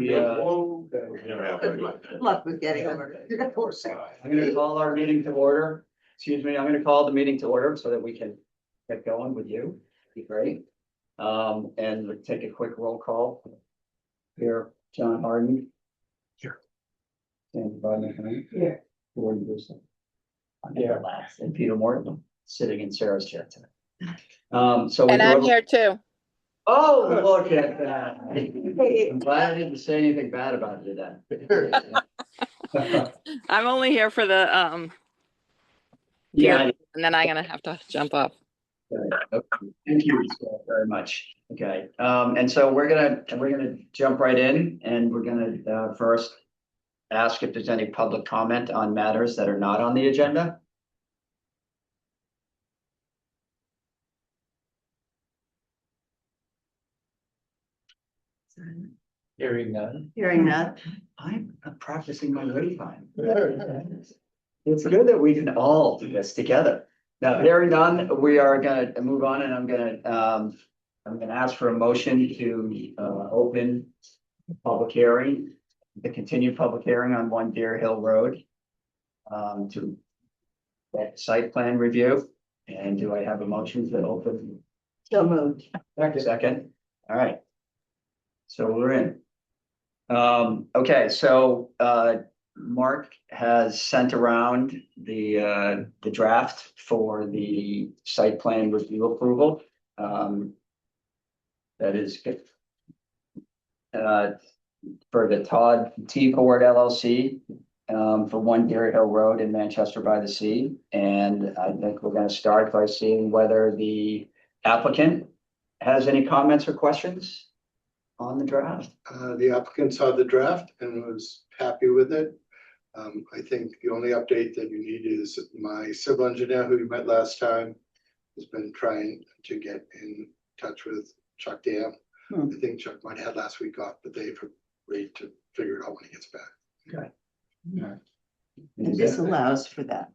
Good luck with getting over it. Of course. I'm gonna call our meeting to order. Excuse me, I'm gonna call the meeting to order so that we can get going with you. Be great. And we'll take a quick roll call. Here, John Harden. Here. And Bob McConnell. Here. Gordon Brewster. Here, and Peter Morton, sitting in Sarah's chair tonight. So. And I'm here too. Oh, look at that. I'm glad I didn't say anything bad about you then. I'm only here for the Yeah. and then I'm gonna have to jump off. Okay. Thank you very much. Okay, and so we're gonna jump right in, and we're gonna first ask if there's any public comment on matters that are not on the agenda. Hearing none. Hearing none. I'm practicing my wait time. It's good that we can all do this together. Now, hearing none, we are gonna move on, and I'm gonna ask for a motion to open public hearing, the continued public hearing on One Deer Hill Road. To that site plan review, and do I have a motion to open? So moved. Second, all right. So we're in. Okay, so Mark has sent around the draft for the site plan review approval. That is for the Todd T Ford LLC for One Deer Hill Road in Manchester by the Sea. And I think we're going to start by seeing whether the applicant has any comments or questions on the draft. The applicant saw the draft and was happy with it. I think the only update that you need is my civil engineer who you met last time has been trying to get in touch with Chuck Dam. I think Chuck might have had last week off, but they've agreed to figure it out when he gets back. Okay. All right. And this allows for that.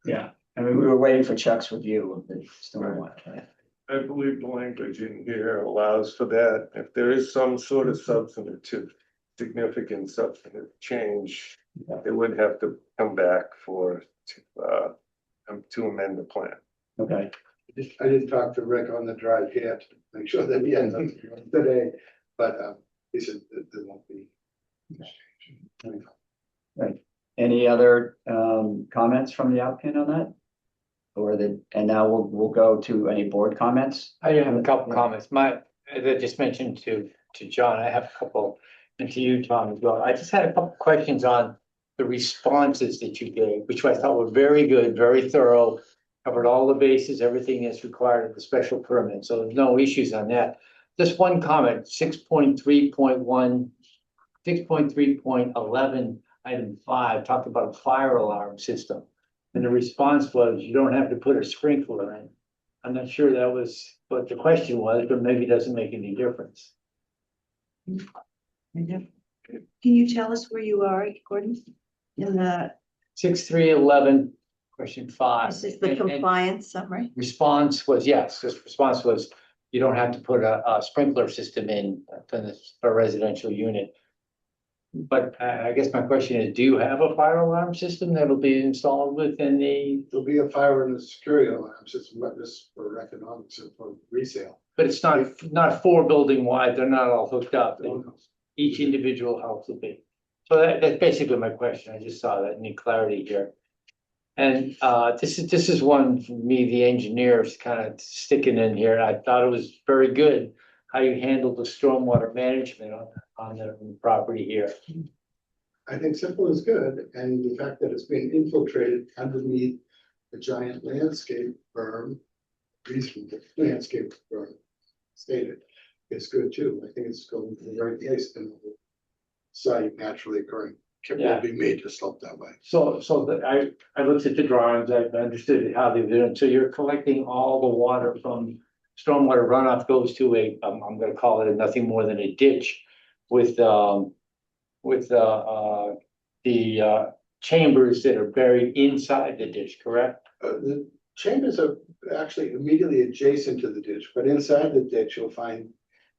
Yeah, I mean, we were waiting for Chuck's review of the stormwater. Right? I believe the language in here allows for that. If there is some sort of significant substantive change, they would have to come back to amend the plan. Okay. I did talk to Rick on the drive here to make sure that he had something today, but he said that there won't be. Right. Any other comments from the applicant on that? And now we'll go to any board comments. I have a couple comments. As I just mentioned to John, I have a couple, and to you, Tom, as well. I just had a couple questions on the responses that you gave, which I thought were very good, very thorough, covered all the bases, everything that's required of the special permit. So there's no issues on that. Just one comment, 6.3.1, 6.3.11, item 5, talked about a fire alarm system. And the response was, you don't have to put a sprinkler in. I'm not sure that was what the question was, but maybe it doesn't make any difference. Can you tell us where you are, Gordon? In the, 6.3.11, question 5. this is the compliance summary? Response was, yes, this response was, you don't have to put a sprinkler system in for a residential unit. But I guess my question is, do you have a fire alarm system that'll be installed within the, There'll be a fire and a security alarm system, but this for economics and for resale. but it's not 4 building wide, they're not all hooked up. Each individual house will be. So that's basically my question. I just saw that, need clarity here. And this is one for me, the engineers kind of sticking in here. I thought it was very good how you handled the stormwater management on the property here. I think simple is good, and the fact that it's being infiltrated underneath a giant landscape berm, reasonable landscape berm stated, is good too. I think it's going to the right place and the site naturally occurring will be made to slope that way. So I looked at the drawings, I understood how they did it. So you're collecting all the water from stormwater runoff goes to I'm gonna call it nothing more than a ditch with the chambers that are buried inside the ditch, correct? The chambers are actually immediately adjacent to the ditch, but inside the ditch, you'll find,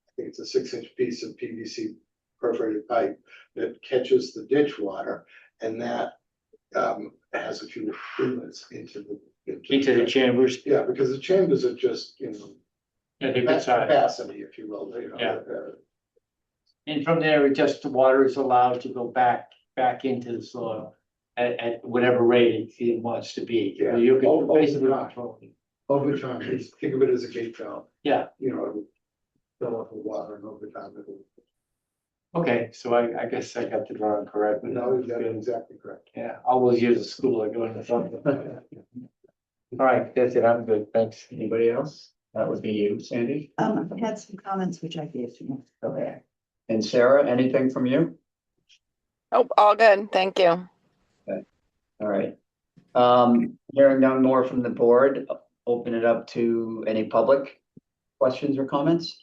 I think it's a 6-inch piece of PVC perforated pipe that catches the ditch water, and that has a few inlets into the chambers. Yeah, because the chambers are just, Yeah, they're good size. capacity, if you will, Yeah. And from there, the water is allowed to go back into the soil at whatever rate it wants to be. Yeah. You can Over basically time. control it. Over time, think of it as a gate valve. Yeah. Fill up with water and over time it'll. Okay, so I guess I got the drawing correct. No, you got it exactly correct. Yeah, all those years of school I go into something. All right, that's it. I'm good. Thanks. Anybody else? That would be you, Sandy. I had some comments which I gave to you. Okay. And Sarah, anything from you? Oh, all good. Thank you. All right. Hearing none more from the board, open it up to any public questions or comments?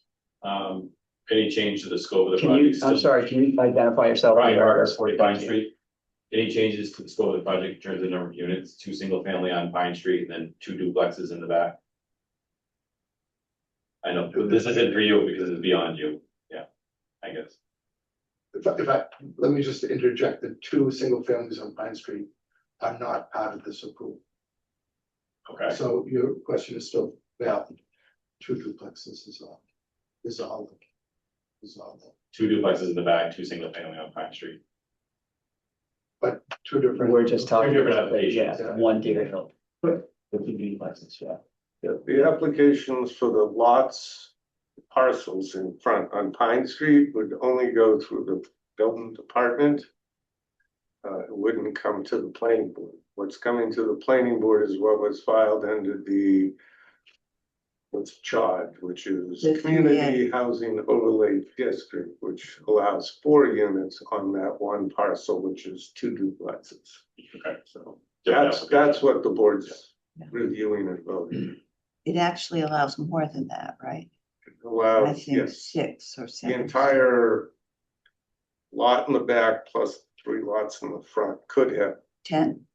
Any change to the scope of the Can you, project? I'm sorry, can you identify yourself? Brian Harder, 40 Pine Thank you. Street. Any changes to the scope of the project in terms of the number of units, 2 single family on Pine Street and then 2 duplexes in the back? I know, but this isn't for you because it's beyond you. Yeah, I guess. Let me just interject, the 2 single families on Pine Street are not part of this approval. Okay, So your question is still valid. 2 duplexes is all. Is all. 2 duplexes in the back, 2 single family on Pine Street. But 2 different. We're just talking Two different about, yeah, applications. one Deer Hill. The two license, yeah. Yeah, the applications for the lots, parcels in front on Pine Street would only go through the building department. It wouldn't come to the planning board. What's coming to the planning board is what was filed under the what's charged, which is The Community Housing Overlay District, which allows 4 units on that one parcel, which is 2 duplexes. Okay. So Different that's application. what the board's Yeah. reviewing and voting. It actually allows more than that, right? I Allows, think yes, 6 or the 7. entire lot in the back plus 3 lots in the front could have 10.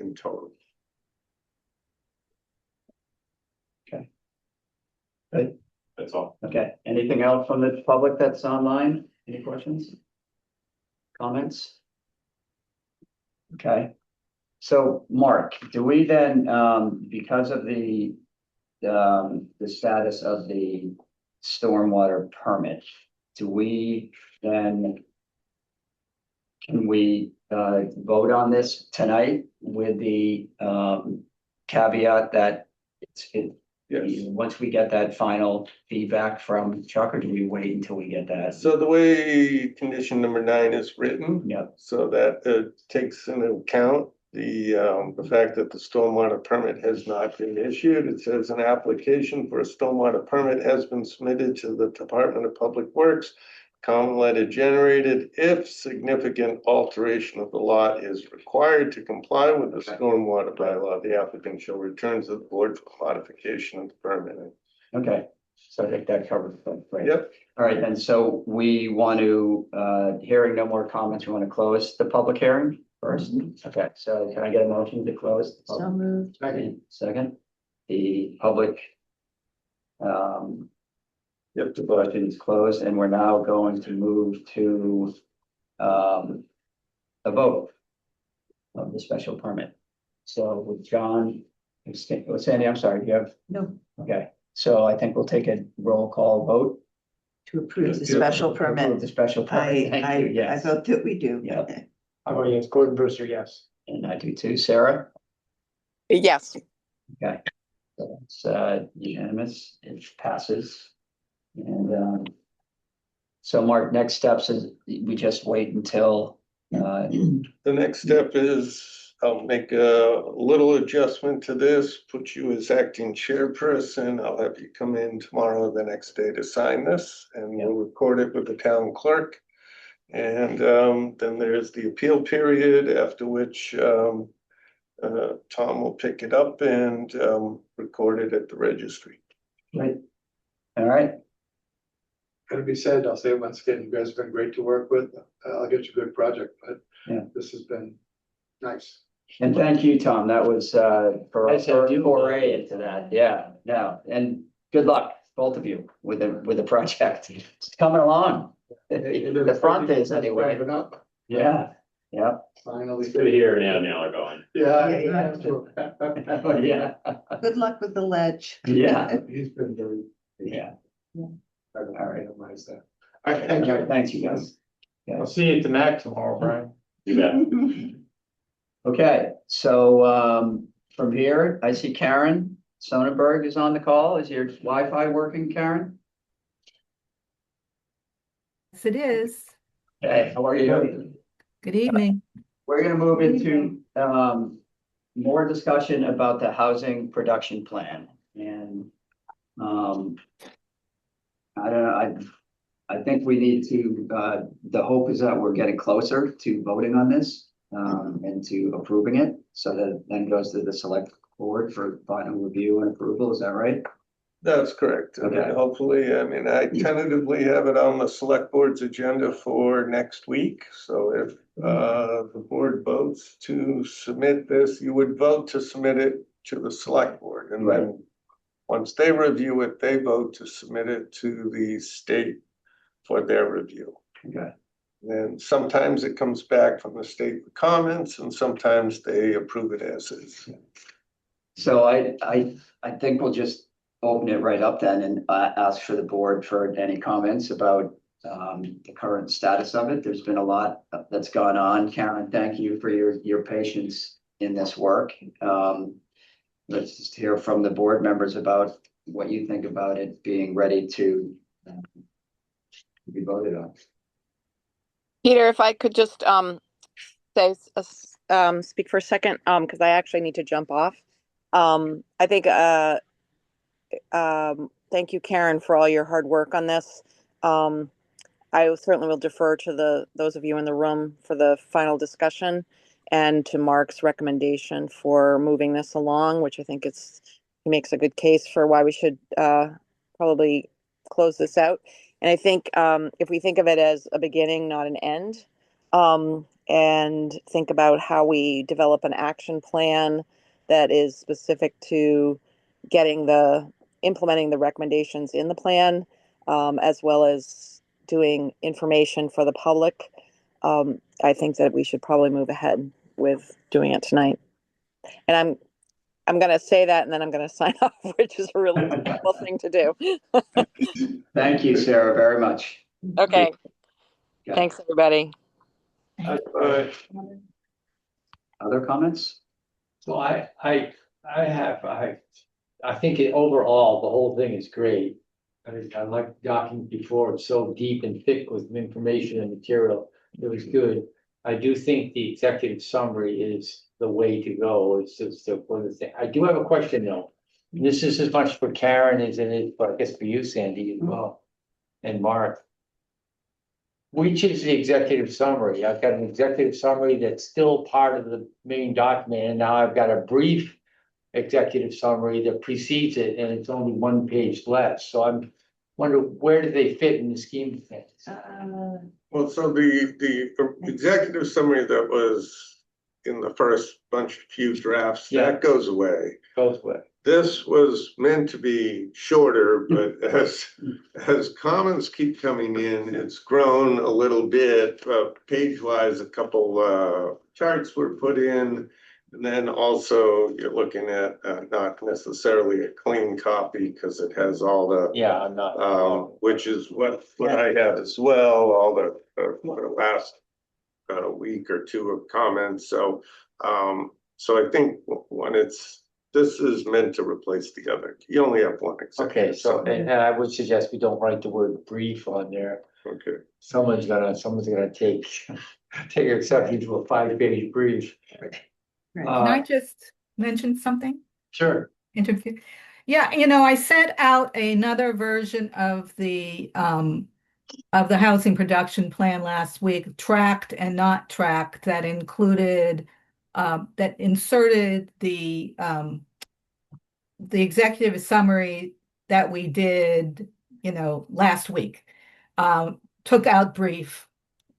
in total. That's all. Okay, anything else from the public that's online? Any questions? Comments? Okay, so Mark, do we then, because of the status of the stormwater permit, do we then can we vote on this tonight with the caveat that Yes. once we get that final feedback from Chuck, or do we wait until we get that? So the way condition number 9 is written, Yep, so that takes into account the fact that the stormwater permit has not been issued. It says an application for a stormwater permit has been submitted to the Department of Public Works. Common letter generated if significant alteration of the lot is required to comply with the stormwater bylaw, the applicant shall return to the board for modification of the permit. okay, so I think that covers it, right? Yep, All right, then, so we want to, hearing no more comments, we want to close the public hearing first? Okay, so can I get a motion to close? the So public- moved. Second, the public yep, the question is closed, and we're now going to move to a vote of the special permit. So with John, Sandy, I'm sorry, do you have, No, okay, so I think we'll take a roll call vote. to approve the Yeah. special Approve permit. The special permit, thank you, I yes, vote that we do. Yeah. How about yes, Gordon Brewster, yes. and I do too, Sarah, Yes. okay. So it's unanimous, it passes. And so Mark, next steps is we just wait until the next step is I'll make a little adjustment to this, put you as acting chairperson. I'll have you come in tomorrow or the next day to sign this and we'll record it with the town clerk. And then there's the appeal period, after which Tom will pick it up and record it at the registry. Right. All right, Gotta be said, I'll say it once again, you guys have been great to work with. I'll get you a good project, but Yeah. this has been nice. and thank you, Tom, that was for our Nice to have first you. foray into that, yeah, no, and good luck. both of you with the project. It's coming along. The front is anyway. Wrapping up, Yeah, yeah. finally. Good to hear Ann and Al are going. Yeah. Oh, yeah. Good luck with the ledge. Yeah, He's been very. yeah. All right, minimize that. All right, thank you, thanks you guys. I'll see you at the Mac tomorrow, Brian. You bet. Okay, so from here, I see Karen Sonnenberg is on the call. Is your Wi-Fi working, Karen? Yes, it is. Hey, how are you? Good evening. We're gonna move into more discussion about the housing production plan and I don't know, I think we need to, the hope is that we're getting closer to voting on this and to approving it. So that it then goes to the select board for final review and approval. Is that right? That's correct. I mean, Okay. hopefully, I mean, I tentatively have it on the select board's agenda for next week. So if the board votes to submit this, you would vote to submit it to the select board. And then once they review it, they vote to submit it to the state for their review. Okay. And sometimes it comes back from the state with comments and sometimes they approve it as is. So I think we'll just open it right up then and ask for the board for any comments about the current status of it. There's been a lot that's gone on. Karen, thank you for your patience in this work. Let's just hear from the board members about what you think about it being ready to be voted on. Peter, if I could just say speak for a second, because I actually need to jump off. I think thank you, Karen, for all your hard work on this. I certainly will defer to those of you in the room for the final discussion and to Mark's recommendation for moving this along, which I think he makes a good case for why we should probably close this out. And I think if we think of it as a beginning, not an end, and think about how we develop an action plan that is specific to implementing the recommendations in the plan, as well as doing information for the public, I think that we should probably move ahead with doing it tonight. And I'm going to say that, and then I'm going to sign off, which is a really difficult thing to do. Thank you, Sarah, very much. Okay. Yeah. Thanks, everybody. Other comments? So I think overall, the whole thing is great. I like the document before, it's so deep and thick with information and material. It was good. I do think the executive summary is the way to go. It's just for the thing. I do have a question though. And this is as much for Karen as it is, but I guess for you, Sandy, as well, and Mark. Which is the executive summary? I've got an executive summary that's still part of the main document, and now I've got a brief executive summary that precedes it, and it's only one page less. So I'm wondering, where do they fit in the scheme of things? Well, so the executive summary that was in the first few drafts, that goes away. Goes with. This was meant to be shorter, but as comments keep coming in, it's grown a little bit. Page-wise, a couple charts were put in. And then also you're looking at not necessarily a clean copy because it has all the Yeah, I'm not. which is what I have as well, all the last week or two of comments. So I think this is meant to replace the other. You only have one executive. Okay, so and I would suggest we don't write the word brief on there. Okay. Someone's gonna take exception to a 5-page brief. Can I just mention something? Sure. Interview. Yeah, I sent out another version of the housing production plan last week, tracked and not tracked, that included that inserted the executive summary that we did, last week. Took out brief,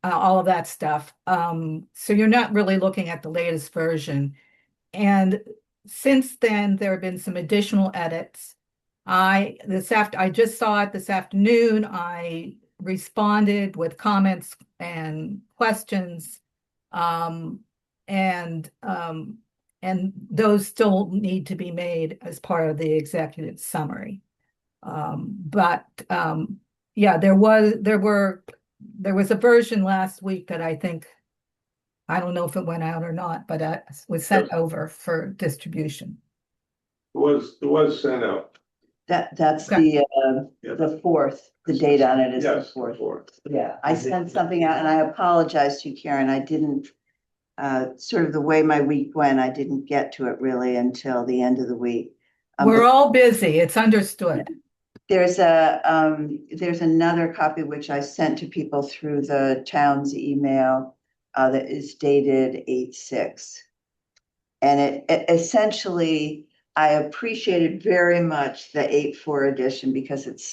all of that stuff. So you're not really looking at the latest version. And since then, there have been some additional edits. I just saw it this afternoon. I responded with comments and questions. And those still need to be made as part of the executive summary. Yeah, there was a version last week that I think, I don't know if it went out or not, but was sent over for distribution. It was sent out. That's Okay. the fourth, the date on it is the Yes, fourth. before. Yeah, I sent something out and I apologize to you, Karen. I didn't, sort of the way my week went, I didn't get to it really until the end of the week. We're all busy. It's understood. There's another copy which I sent to people through the town's email, that is dated 8/6. And it essentially, I appreciated very much the 8/4 edition because it's